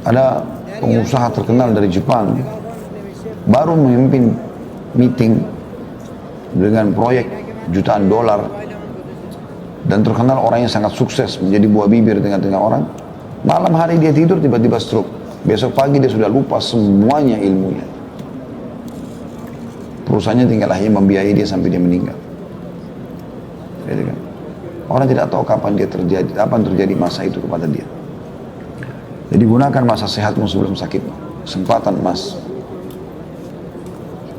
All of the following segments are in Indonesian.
Ada pengusaha terkenal dari Jepang, baru memimpin meeting dengan proyek jutaan dolar, dan terkenal orangnya sangat sukses, menjadi buah bibir di tengah-tengah orang. Malam hari dia tidur, tiba-tiba stroke. Besok pagi dia sudah lupa semuanya ilmunya. Perusahaannya tinggal hanya membiayai dia sampai dia meninggal. Gitu kan? Orang tidak tahu kapan dia terjadi, apa yang terjadi masa itu kepada dia. Jadi gunakan masa sehatmu sebelum sakitmu. Kesempatan emas.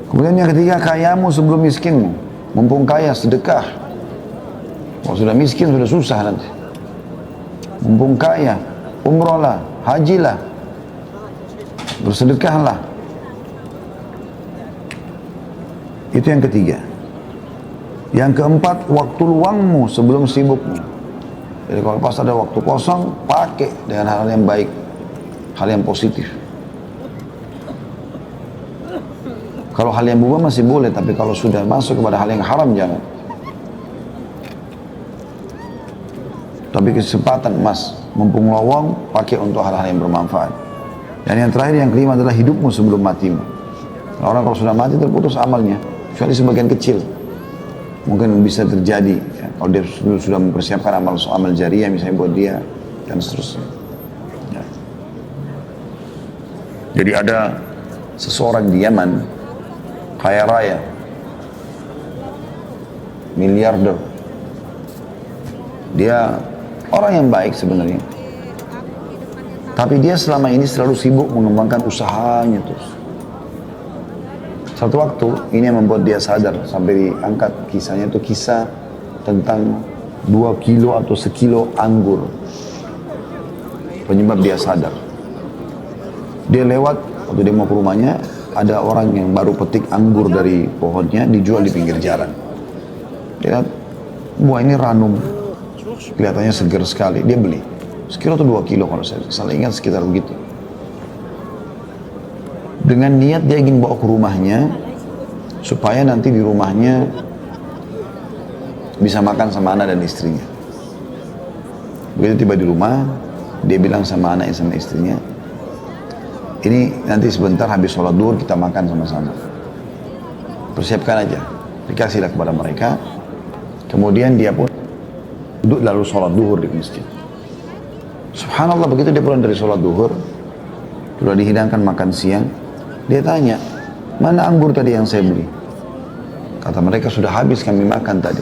Kemudian yang ketiga, kayamu sebelum miskinmu. Mumpung kaya, sedekah. Kalau sudah miskin, sudah susah nanti. Mumpung kaya, umrohlah, hajilah, bersedekahlah. Itu yang ketiga. Yang keempat, waktu luangmu sebelum sibukmu. Jadi kalau pas ada waktu kosong, pakai dengan hal yang baik, hal yang positif. Kalau hal yang mubah masih boleh, tapi kalau sudah masuk kepada hal yang haram, jangan. Tapi kesempatan emas, mumpung lowong, pakai untuk hal-hal yang bermanfaat. Dan yang terakhir, yang kelima adalah hidupmu sebelum matimu. Orang kalau sudah mati terputus amalnya, kecuali sebagian kecil. Mungkin bisa terjadi, ya, kalau dia sudah mempersiapkan amal jariah misalnya buat dia, dan seterusnya. Ya. Jadi ada seseorang di Yaman, kaya raya, miliarder. Dia orang yang baik sebenarnya. Tapi dia selama ini selalu sibuk mengembangkan usahanya terus. Satu waktu ini yang membuat dia sadar, sampai diangkat kisahnya, itu kisah tentang 2 kilo atau sekilo anggur. Penyebab dia sadar. Dia lewat, waktu dia mau ke rumahnya, ada orang yang baru petik anggur dari pohonnya, dijual di pinggir jalan. Dia lihat, buah ini ranum, kelihatannya segar sekali, dia beli. Sekilo atau 2 kilo kalau saya salah ingat, sekitar begitu. Dengan niat dia ingin bawa ke rumahnya, supaya nanti di rumahnya bisa makan sama anak dan istrinya. Begitu tiba di rumah, dia bilang sama anaknya sama istrinya, ini nanti sebentar habis sholat duhur kita makan sama-sama. Persiapkan aja, dikasihlah kepada mereka. Kemudian dia pun duduk lalu sholat duhur di masjid. Subhanallah, begitu dia pulang dari sholat duhur, sudah dihidangkan makan siang, dia tanya, mana anggur tadi yang saya beli? Kata mereka, sudah habis kami makan tadi.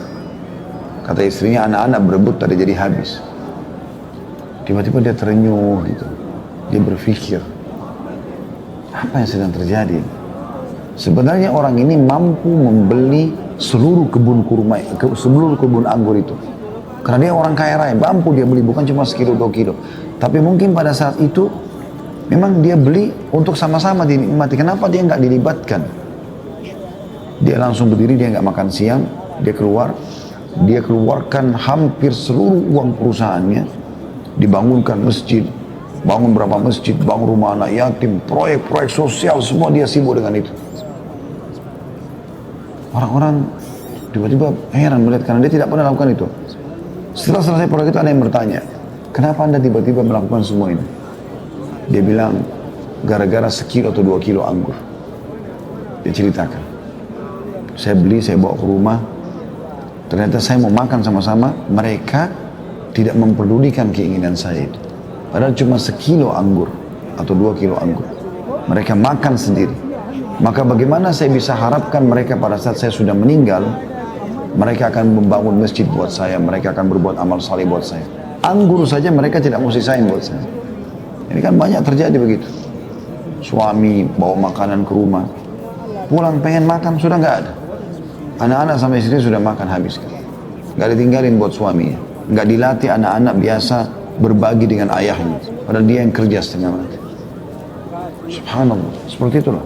Kata istrinya, anak-anak berebut tadi jadi habis. Tiba-tiba dia terenyuh gitu. Dia berpikir, apa yang sedang terjadi? Sebenarnya orang ini mampu membeli seluruh kebun kurma, seluruh kebun anggur itu. Karena dia orang kaya raya, mampu dia beli, bukan cuma sekilo 2 kilo. Tapi mungkin pada saat itu, memang dia beli untuk sama-sama dinikmati. Kenapa dia nggak dilibatkan? Dia langsung berdiri, dia nggak makan siang, dia keluar, dia keluarkan hampir seluruh uang perusahaannya, dibangunkan masjid, bangun berapa masjid, bangun rumah anak yatim, proyek-proyek sosial, semua dia sibuk dengan itu. Orang-orang tiba-tiba heran melihat, karena dia tidak pernah lakukan itu. Setelah selesai proyek itu, ada yang bertanya, kenapa Anda tiba-tiba melakukan semua ini? Dia bilang, gara-gara sekilo atau 2 kilo anggur. Dia ceritakan, saya beli, saya bawa ke rumah, ternyata saya mau makan sama-sama, mereka tidak memperdulikan keinginan saya itu. Padahal cuma sekilo anggur, atau 2 kilo anggur. Mereka makan sendiri. Maka bagaimana saya bisa harapkan mereka pada saat saya sudah meninggal, mereka akan membangun masjid buat saya, mereka akan berbuat amal saleh buat saya. Anggur saja mereka tidak mau sisain buat saya. Ini kan banyak terjadi begitu. Suami bawa makanan ke rumah, pulang pengen makan, sudah nggak ada. Anak-anak sama istri sudah makan habis. Nggak ditinggalin buat suaminya. Nggak dilatih anak-anak biasa berbagi dengan ayahnya. Padahal dia yang kerja setengah mati. Subhanallah, seperti itulah.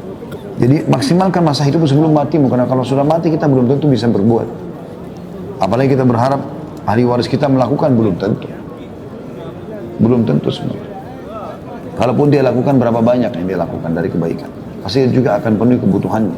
Jadi maksimalkan masa hidup sebelum matimu, karena kalau sudah mati kita belum tentu bisa berbuat. Apalagi kita berharap ahli waris kita melakukan, belum tentu. Belum tentu sebenarnya. Kalaupun dia lakukan, berapa banyak yang dia lakukan dari kebaikan, pasti dia juga akan penuhi kebutuhannya.